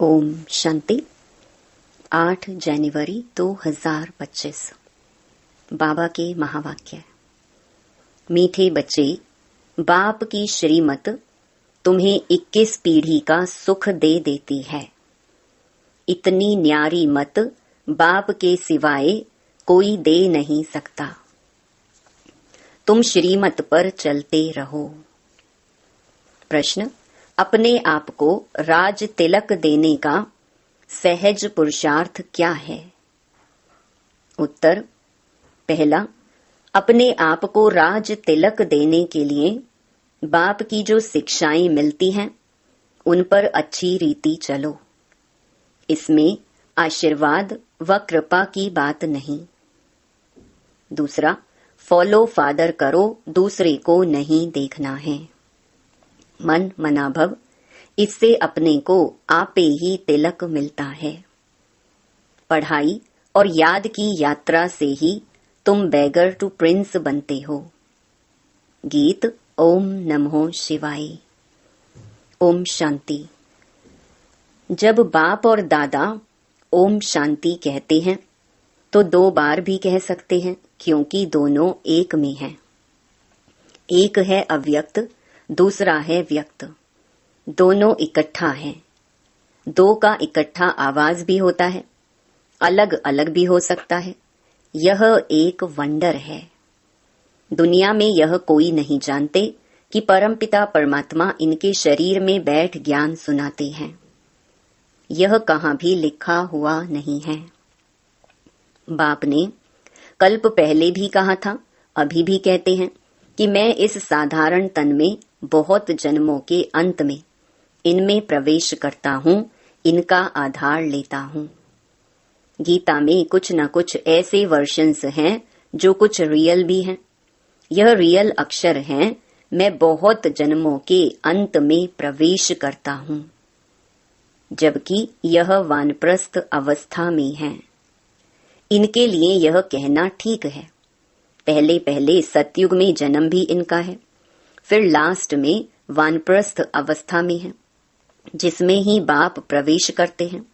ओम शांति। 8 जनवरी 2025। बाबा के महावाक्य। मीठे बच्चे, बाप की श्रीमत तुम्हें 21 पीढ़ी का सुख दे देती है। इतनी न्यारी मत बाप के सिवाय कोई दे नहीं सकता। तुम श्रीमत पर चलते रहो। प्रश्न: अपने आप को राज तिलक देने का सहज पुरुषार्थ क्या है? उत्तर: पहला, अपने आप को राज तिलक देने के लिए बाप की जो शिक्षाएं मिलती हैं उन पर अच्छी रीति चलो। इसमें आशीर्वाद व कृपा की बात नहीं। दूसरा, फॉलो फादर करो, दूसरे को नहीं देखना है। मन मनाभव, इससे अपने को आपे ही तिलक मिलता है। पढ़ाई और याद की यात्रा से ही तुम बेगर टू प्रिंस बनते हो। गीत ओम नमो शिवाय। ओम शांति। जब बाप और दादा ओम शांति कहते हैं तो 2 बार भी कह सकते हैं, क्योंकि दोनों एक में हैं। एक है अव्यक्त, दूसरा है व्यक्त। दोनों इकट्ठा हैं। 2 का इकट्ठा आवाज भी होता है, अलग अलग भी हो सकता है। यह एक वंडर है। दुनिया में यह कोई नहीं जानते कि परमपिता परमात्मा इनके शरीर में बैठ ज्ञान सुनाते हैं। यह कहीं भी लिखा हुआ नहीं है। बाप ने कल्प पहले भी कहा था, अभी भी कहते हैं कि मैं इस साधारण तन में बहुत जन्मों के अंत में इनमें प्रवेश करता हूँ, इनका आधार लेता हूँ। गीता में कुछ न कुछ ऐसे वर्शंस हैं जो कुछ रियल भी हैं। यह रियल अक्षर हैं, मैं बहुत जन्मों के अंत में प्रवेश करता हूँ, जबकि यह वानप्रस्थ अवस्था में है। इनके लिए यह कहना ठीक है। पहले पहले सतयुग में जन्म भी इनका है, फिर लास्ट में वानप्रस्थ अवस्था में है, जिसमें ही बाप प्रवेश करते हैं।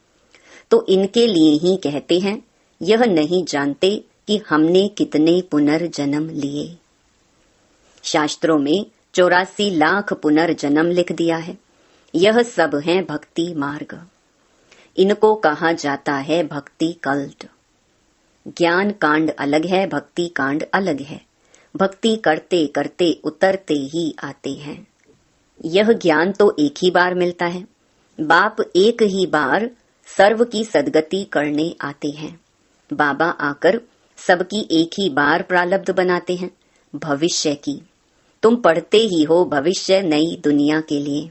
तो इनके लिए ही कहते हैं, यह नहीं जानते कि हमने कितने पुनर्जन्म लिए। शास्त्रों में 84 लाख पुनर्जन्म लिख दिया है। यह सब है भक्ति मार्ग। इनको कहा जाता है भक्ति कल्ट। ज्ञान कांड अलग है, भक्ति कांड अलग है। भक्ति करते करते उतरते ही आते हैं। यह ज्ञान तो एक ही बार मिलता है। बाप एक ही बार सर्व की सद्गति करने आते हैं। बाबा आकर सबकी एक ही बार प्रारब्ध बनाते हैं भविष्य की। तुम पढ़ते ही हो भविष्य नई दुनिया के लिए।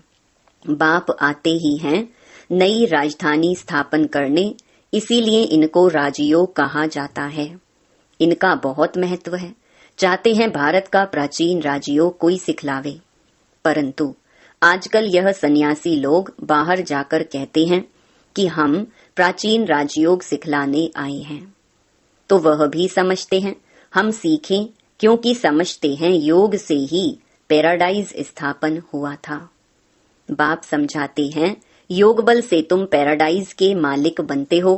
बाप आते ही हैं नई राजधानी स्थापन करने, इसीलिए इनको राजयोग कहा जाता है। इनका बहुत महत्व है। चाहते हैं भारत का प्राचीन राजयोग कोई सिखलावे, परंतु आजकल यह सन्यासी लोग बाहर जाकर कहते हैं कि हम प्राचीन राजयोग सिखलाने आए हैं। तो वह भी समझते हैं हम सीखें, क्योंकि समझते हैं योग से ही पैराडाइज स्थापन हुआ था। बाप समझाते हैं योग बल से तुम पैराडाइज के मालिक बनते हो।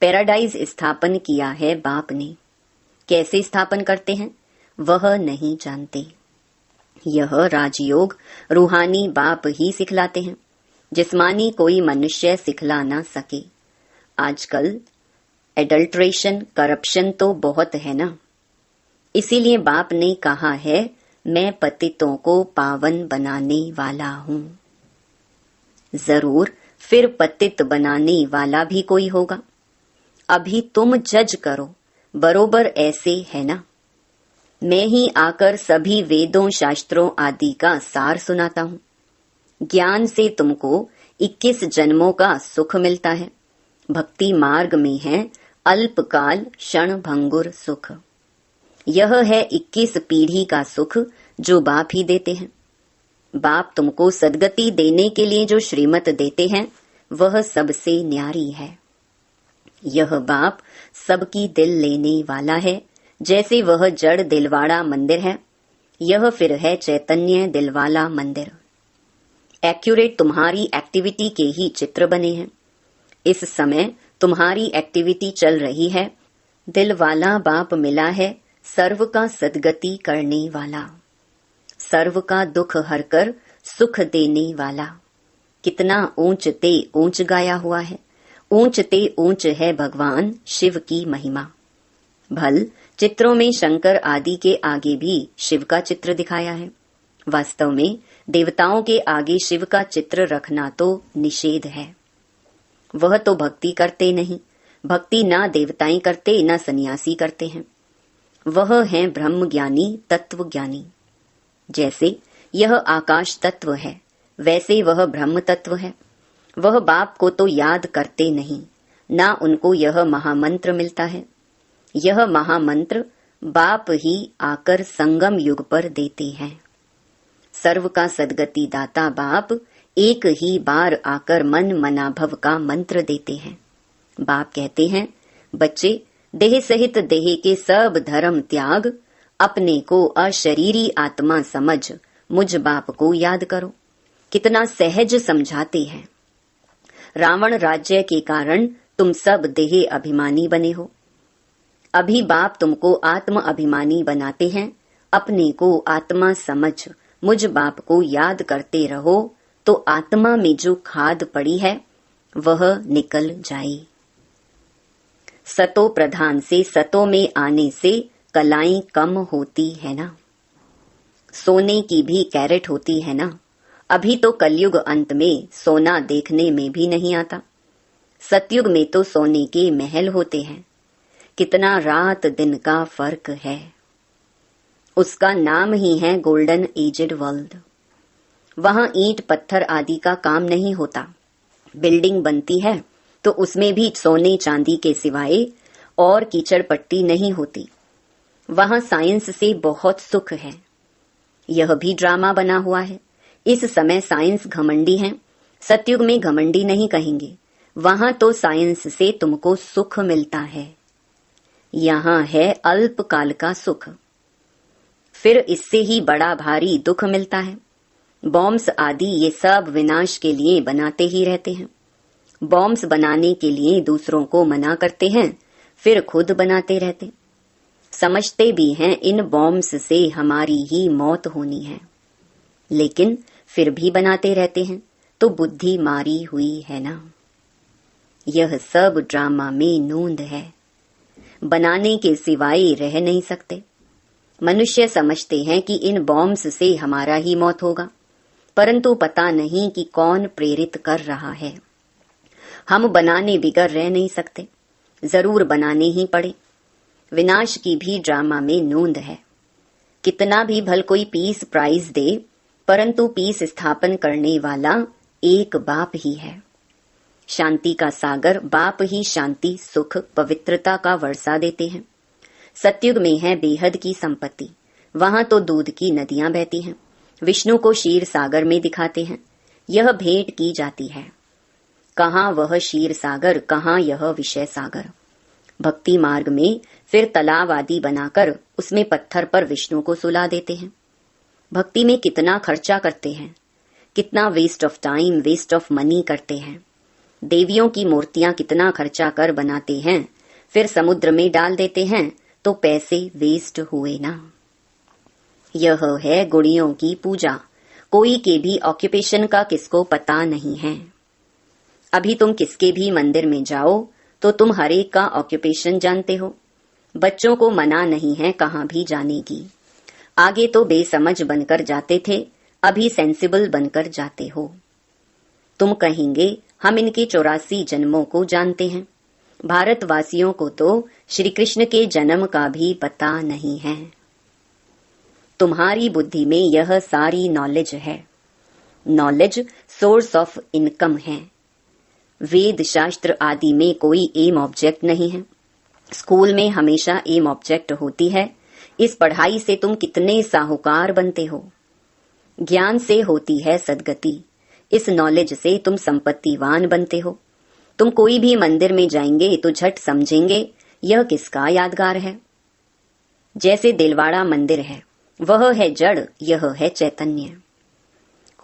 पैराडाइज स्थापन किया है बाप ने। कैसे स्थापन करते हैं वह नहीं जानते। यह राजयोग रूहानी बाप ही सिखलाते हैं, जिस्मानी कोई मनुष्य सिखला ना सके। आजकल एडल्ट्रेशन, करप्शन तो बहुत है ना। इसीलिए बाप ने कहा है, मैं पतितों को पावन बनाने वाला हूँ। जरूर फिर पतित बनाने वाला भी कोई होगा। अभी तुम जज करो, बरोबर ऐसे है ना। मैं ही आकर सभी वेदों शास्त्रों आदि का सार सुनाता हूँ। ज्ञान से तुमको 21 जन्मों का सुख मिलता है। भक्ति मार्ग में है अल्पकाल क्षण भंगुर सुख। यह है 21 पीढ़ी का सुख जो बाप ही देते हैं। बाप तुमको सद्गति देने के लिए जो श्रीमत देते हैं वह सबसे न्यारी है। यह बाप सबकी दिल लेने वाला है। जैसे वह जड़ दिलवाड़ा मंदिर है, यह फिर है चैतन्य दिलवाला मंदिर। एक्यूरेट तुम्हारी एक्टिविटी के ही चित्र बने हैं। इस समय तुम्हारी एक्टिविटी चल रही है। दिल वाला बाप मिला है, सर्व का सद्गति करने वाला, सर्व का दुख हरकर सुख देने वाला। कितना ऊंच ते ऊंच गाया हुआ है। ऊंच ते ऊंच है भगवान शिव की महिमा। भल चित्रों में शंकर आदि के आगे भी शिव का चित्र दिखाया है। वास्तव में देवताओं के आगे शिव का चित्र रखना तो निषेध है। वह तो भक्ति करते नहीं। भक्ति ना देवताएं करते, ना सन्यासी करते हैं। वह हैं ब्रह्म ज्ञानी, तत्व ज्ञानी। जैसे यह आकाश तत्व है, वैसे वह ब्रह्म तत्व है। वह बाप को तो याद करते नहीं, ना उनको यह महामंत्र मिलता है। यह महामंत्र बाप ही आकर संगम युग पर देते हैं। सर्व का सद्गति दाता बाप एक ही बार आकर मन मनाभव का मंत्र देते हैं। बाप कहते हैं, बच्चे, देह सहित देह के सब धर्म त्याग, अपने को अशरीरी आत्मा समझ मुझ बाप को याद करो। कितना सहज समझाते हैं। रावण राज्य के कारण तुम सब देह अभिमानी बने हो। अभी बाप तुमको आत्म अभिमानी बनाते हैं। अपने को आत्मा समझ मुझ बाप को याद करते रहो तो आत्मा में जो खाद पड़ी है वह निकल जाए। सतो प्रधान से सतो में आने से कलाएं कम होती है ना। सोने की भी कैरेट होती है ना। अभी तो कलयुग अंत में सोना देखने में भी नहीं आता। सतयुग में तो सोने के महल होते हैं। कितना रात दिन का फर्क है। उसका नाम ही है गोल्डन एजेड वर्ल्ड। वहां ईंट पत्थर आदि का काम नहीं होता। बिल्डिंग बनती है तो उसमें भी सोने चांदी के सिवाय और कीचड़ पट्टी नहीं होती। वहां साइंस से बहुत सुख है। यह भी ड्रामा बना हुआ है। इस समय साइंस घमंडी है। सतयुग में घमंडी नहीं कहेंगे। वहां तो साइंस से तुमको सुख मिलता है। यहाँ है अल्पकाल का सुख, फिर इससे ही बड़ा भारी दुख मिलता है। बॉम्ब्स आदि ये सब विनाश के लिए बनाते ही रहते हैं। बॉम्ब्स बनाने के लिए दूसरों को मना करते हैं, फिर खुद बनाते रहते। समझते भी हैं इन बॉम्ब्स से हमारी ही मौत होनी है, लेकिन फिर भी बनाते रहते हैं। तो बुद्धि मारी हुई है ना। यह सब ड्रामा में नूंद है। बनाने के सिवाय रह नहीं सकते। मनुष्य समझते हैं कि इन बॉम्ब्स से हमारा ही मौत होगा, परंतु पता नहीं कि कौन प्रेरित कर रहा है। हम बनाने बिगर रह नहीं सकते, जरूर बनाने ही पड़े। विनाश की भी ड्रामा में नूंद है। कितना भी भल कोई पीस प्राइज दे, परंतु पीस स्थापन करने वाला एक बाप ही है। शांति का सागर बाप ही शांति, सुख, पवित्रता का वर्षा देते हैं। सतयुग में है बेहद की संपत्ति। वहां तो दूध की नदियां बहती हैं। विष्णु को क्षीर सागर में दिखाते हैं। यह भेंट की जाती है। कहाँ वह क्षीर सागर, कहाँ यह विषय सागर। भक्ति मार्ग में फिर तालाब आदि बनाकर उसमें पत्थर पर विष्णु को सुला देते हैं। भक्ति में कितना खर्चा करते हैं, कितना waste of time, waste of money करते हैं। देवियों की मूर्तियां कितना खर्चा कर बनाते हैं, फिर समुद्र में डाल देते हैं तो पैसे वेस्ट हुए ना। यह है गुड़ियों की पूजा। कोई के भी ऑक्यूपेशन का किसको पता नहीं है। अभी तुम किसके भी मंदिर में जाओ तो तुम हर एक का ऑक्यूपेशन जानते हो। बच्चों को मना नहीं है कहाँ भी जाने की। आगे तो बेसमझ बनकर जाते थे, अभी सेंसिबल बनकर जाते हो। तुम कहेंगे हम इनके 84 जन्मों को जानते हैं। भारतवासियों को तो श्री कृष्ण के जन्म का भी पता नहीं है। तुम्हारी बुद्धि में यह सारी नॉलेज है। नॉलेज सोर्स ऑफ इनकम है। वेद शास्त्र आदि में कोई एम ऑब्जेक्ट नहीं है। स्कूल में हमेशा एम ऑब्जेक्ट होती है। इस पढ़ाई से तुम कितने साहूकार बनते हो। ज्ञान से होती है सद्गति। इस नॉलेज से तुम संपत्तिवान बनते हो। तुम कोई भी मंदिर में जाएंगे तो झट समझेंगे यह किसका यादगार है। जैसे दिलवाड़ा मंदिर है, वह है जड़, यह है चैतन्य।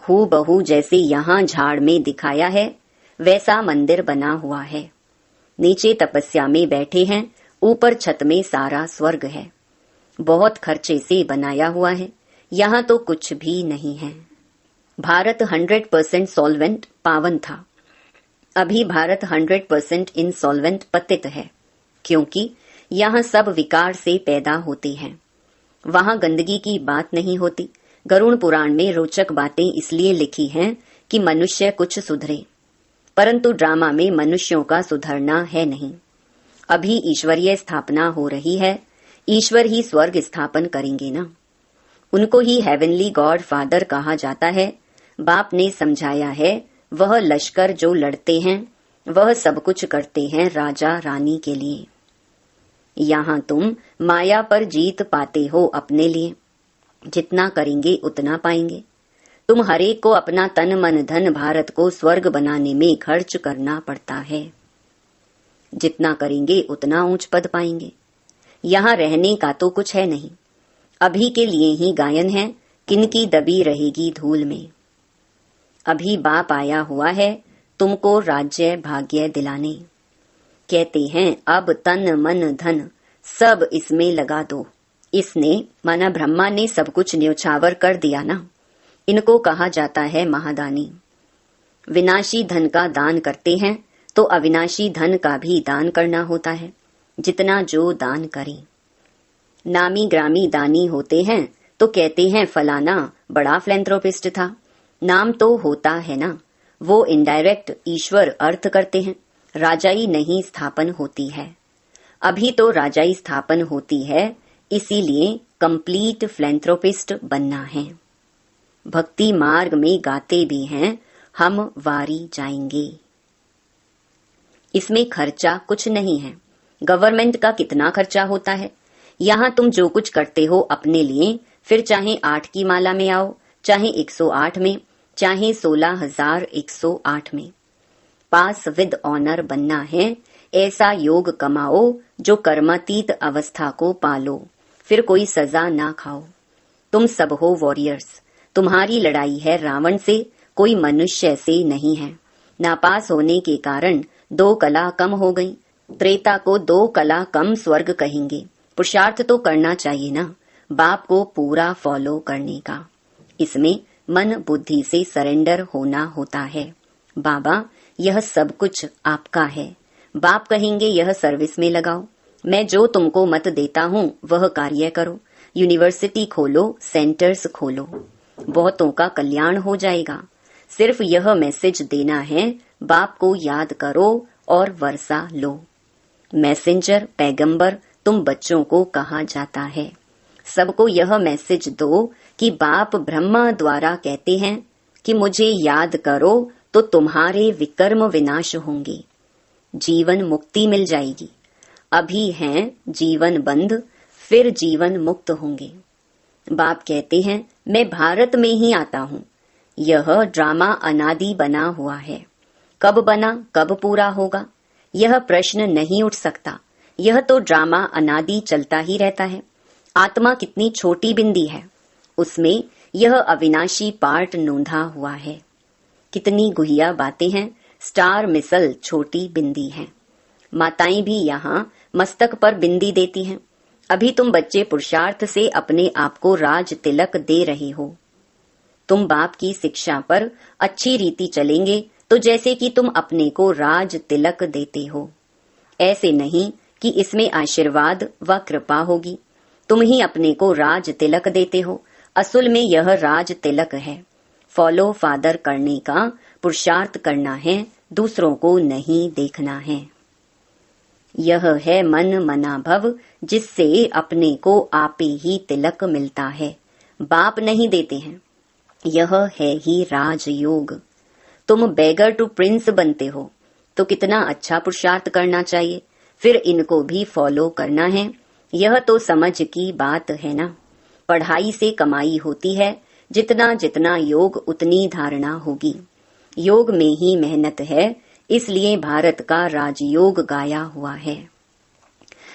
हूबहू जैसे यहाँ झाड़ में दिखाया है, वैसा मंदिर बना हुआ है। नीचे तपस्या में बैठे हैं, ऊपर छत में सारा स्वर्ग है। बहुत खर्चे से बनाया हुआ है, यहाँ तो कुछ भी नहीं है। भारत 100% सॉल्वेंट पावन था। अभी भारत 100% इंसॉल्वेंट पतित है, क्योंकि यहाँ सब विकार से पैदा होते हैं। वहाँ गंदगी की बात नहीं होती। गरुड़ पुराण में रोचक बातें इसलिए लिखी हैं कि मनुष्य कुछ सुधरे, परंतु ड्रामा में मनुष्यों का सुधरना है नहीं। अभी ईश्वरीय स्थापना हो रही है, ईश्वर ही स्वर्ग स्थापन करेंगे ना। उनको ही हेवनली गॉड फादर कहा जाता है। बाप ने समझाया है, वह लश्कर जो लड़ते हैं वह सब कुछ करते हैं राजा रानी के लिए। यहाँ तुम माया पर जीत पाते हो अपने लिए। जितना करेंगे उतना पाएंगे। तुम हरेक को अपना तन मन धन भारत को स्वर्ग बनाने में खर्च करना पड़ता है। जितना करेंगे उतना ऊंच पद पाएंगे। यहाँ रहने का तो कुछ है नहीं। अभी के लिए ही गायन है, किनकी दबी रहेगी धूल में। अभी बाप आया हुआ है तुमको राज्य भाग्य दिलाने। कहते हैं अब तन मन धन सब इसमें लगा दो। इसने माना ब्रह्मा ने सब कुछ न्योछावर कर दिया ना। इनको कहा जाता है महादानी। विनाशी धन का दान करते हैं तो अविनाशी धन का भी दान करना होता है, जितना जो दान करें। नामी ग्रामी दानी होते हैं तो कहते हैं फलाना बड़ा फिलैंथ्रोपिस्ट था। नाम तो होता है ना, वो इनडायरेक्ट ईश्वर अर्थ करते हैं। राजाई नहीं स्थापन होती है। अभी तो राजाई स्थापन होती है, इसीलिए कंप्लीट फिलैंथ्रोपिस्ट बनना है। भक्ति मार्ग में गाते भी हैं, हम वारी जाएंगे। इसमें खर्चा कुछ नहीं है। गवर्नमेंट का कितना खर्चा होता है। यहाँ तुम जो कुछ करते हो अपने लिए, फिर चाहे 8 की माला में आओ, चाहे 108 में, चाहे 16,108 में, पास विद ऑनर बनना है। ऐसा योग कमाओ जो कर्मातीत अवस्था को पालो, फिर कोई सजा ना खाओ। तुम सब हो वॉरियर्स। तुम्हारी लड़ाई है रावण से, कोई मनुष्य से नहीं है। नापास होने के कारण 2 कला कम हो गई। त्रेता को 2 कला कम स्वर्ग कहेंगे। पुरुषार्थ तो करना चाहिए ना, बाप को पूरा फॉलो करने का। इसमें मन बुद्धि से सरेंडर होना होता है। बाबा यह सब कुछ आपका है। बाप कहेंगे यह सर्विस में लगाओ। मैं जो तुमको मत देता हूँ वह कार्य करो। यूनिवर्सिटी खोलो, सेंटर्स खोलो, बहुतों का कल्याण हो जाएगा। सिर्फ यह मैसेज देना है, बाप को याद करो और वर्षा लो। मैसेंजर पैगंबर तुम बच्चों को कहा जाता है। सबको यह मैसेज दो कि बाप ब्रह्मा द्वारा कहते हैं कि मुझे याद करो तो तुम्हारे विकर्म विनाश होंगे, जीवन मुक्ति मिल जाएगी। अभी हैं जीवन बंद, फिर जीवन मुक्त होंगे। बाप कहते हैं मैं भारत में ही आता हूँ। यह ड्रामा अनादि बना हुआ है। कब बना, कब पूरा होगा, यह प्रश्न नहीं उठ सकता। यह तो ड्रामा अनादि चलता ही रहता है। आत्मा कितनी छोटी बिंदी है, उसमें यह अविनाशी पार्ट नोंधा हुआ है। कितनी गुहिया बातें हैं। स्टार मिसल छोटी बिंदी है। माताएं भी यहाँ मस्तक पर बिंदी देती हैं। अभी तुम बच्चे पुरुषार्थ से अपने आप को राज तिलक दे रहे हो। तुम बाप की शिक्षा पर अच्छी रीति चलेंगे तो जैसे कि तुम अपने को राज तिलक देते हो, ऐसे नहीं कि इसमें आशीर्वाद व कृपा होगी। तुम ही अपने को राज तिलक देते हो। असल में यह राज तिलक है। फॉलो फादर करने का पुरुषार्थ करना है, दूसरों को नहीं देखना है। यह है मन मना भव, जिससे अपने को आपे ही तिलक मिलता है। बाप नहीं देते हैं। यह है ही राजयोग। तुम बेगर टू प्रिंस बनते हो तो कितना अच्छा पुरुषार्थ करना चाहिए, फिर इनको भी फॉलो करना है। यह तो समझ की बात है ना। पढ़ाई से कमाई होती है, जितना जितना योग उतनी धारणा होगी। योग में ही मेहनत है, इसलिए भारत का राजयोग गाया हुआ है।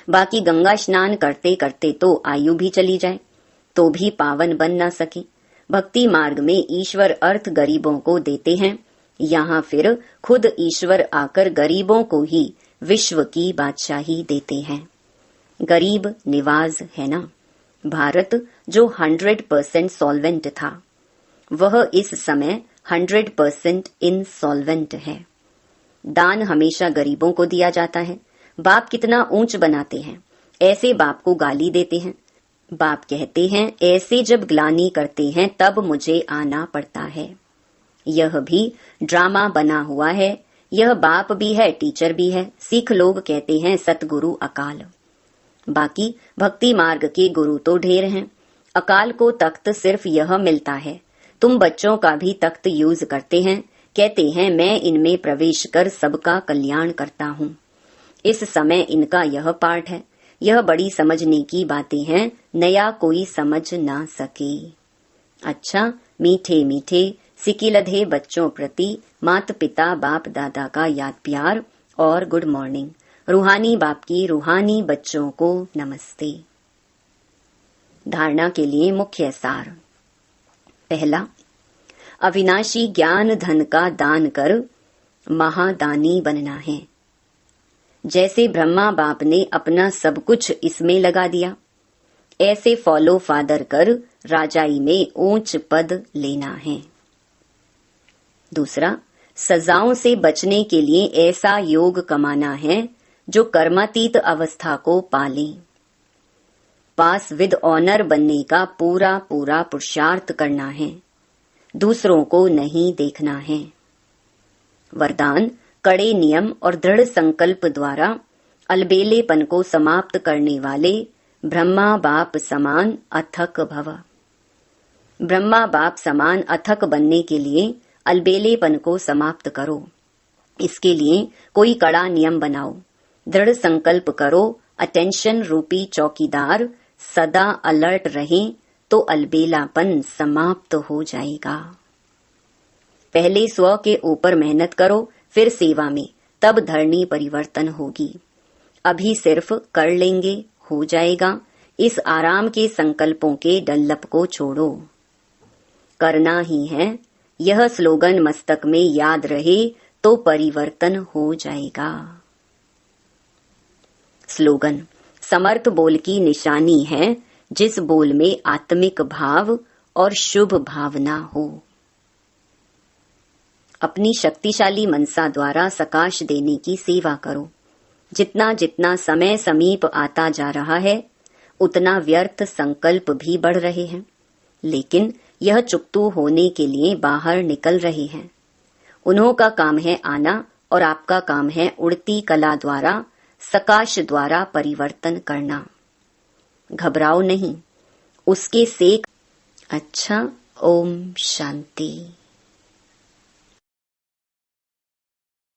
बाकी गंगा स्नान करते करते तो आयु भी चली जाए तो भी पावन बन न सके। भक्ति मार्ग में ईश्वर अर्थ गरीबों को देते हैं। यहाँ फिर खुद ईश्वर आकर गरीबों को ही विश्व की बादशाही देते हैं। गरीब निवाज है ना। भारत जो 100% सॉल्वेंट था, वह इस समय 100% इनसॉल्वेंट है। दान हमेशा गरीबों को दिया जाता है। बाप कितना ऊंच बनाते हैं, ऐसे बाप को गाली देते हैं। बाप कहते हैं ऐसे जब ग्लानि करते हैं तब मुझे आना पड़ता है। यह भी ड्रामा बना हुआ है। यह बाप भी है, टीचर भी है। सिख लोग कहते हैं सतगुरु अकाल। बाकी भक्ति मार्ग के गुरु तो ढेर हैं। अकाल को तख्त सिर्फ यह मिलता है। तुम बच्चों का भी तख्त यूज करते हैं, कहते हैं मैं इनमें प्रवेश कर सबका कल्याण करता हूँ। इस समय इनका यह पाठ है। यह बड़ी समझने की बातें हैं, नया कोई समझ ना सके। अच्छा, मीठे मीठे सिकिलधे बच्चों प्रति माता पिता बाप दादा का याद प्यार और गुड मॉर्निंग। रूहानी बाप की रूहानी बच्चों को नमस्ते। धारणा के लिए मुख्य सार। पहला, अविनाशी ज्ञान धन का दान कर महादानी बनना है। जैसे ब्रह्मा बाप ने अपना सब कुछ इसमें लगा दिया, ऐसे फॉलो फादर कर राजाई में ऊंच पद लेना है। दूसरा, सजाओं से बचने के लिए ऐसा योग कमाना है जो कर्मातीत अवस्था को पाले। पास विद ऑनर बनने का पूरा पूरा पुरुषार्थ करना है, दूसरों को नहीं देखना है। वरदान, कड़े नियम और दृढ़ संकल्प द्वारा अलबेलेपन को समाप्त करने वाले ब्रह्मा बाप समान अथक भव। ब्रह्मा बाप समान अथक बनने के लिए अलबेलेपन को समाप्त करो। इसके लिए कोई कड़ा नियम बनाओ, दृढ़ संकल्प करो। अटेंशन रूपी चौकीदार सदा अलर्ट रहें तो अलबेलापन समाप्त हो जाएगा। पहले स्व के ऊपर मेहनत करो, फिर सेवा में, तब धरनी परिवर्तन होगी। अभी सिर्फ कर लेंगे, हो जाएगा। इस आराम के संकल्पों के डल्लप को छोड़ो। करना ही है। यह स्लोगन मस्तक में याद रहे तो परिवर्तन हो जाएगा। स्लोगन, समर्थ बोल की निशानी है जिस बोल में आत्मिक भाव और शुभ भावना हो। अपनी शक्तिशाली मनसा द्वारा सकाश देने की सेवा करो। जितना जितना समय समीप आता जा रहा है, उतना व्यर्थ संकल्प भी बढ़ रहे हैं, लेकिन यह चुकतू होने के लिए बाहर निकल रहे हैं। उन्हों का काम है आना और आपका काम है उड़ती कला द्वारा, सकाश द्वारा परिवर्तन करना। घबराओ नहीं, उसके सेक। अच्छा, ओम शांति।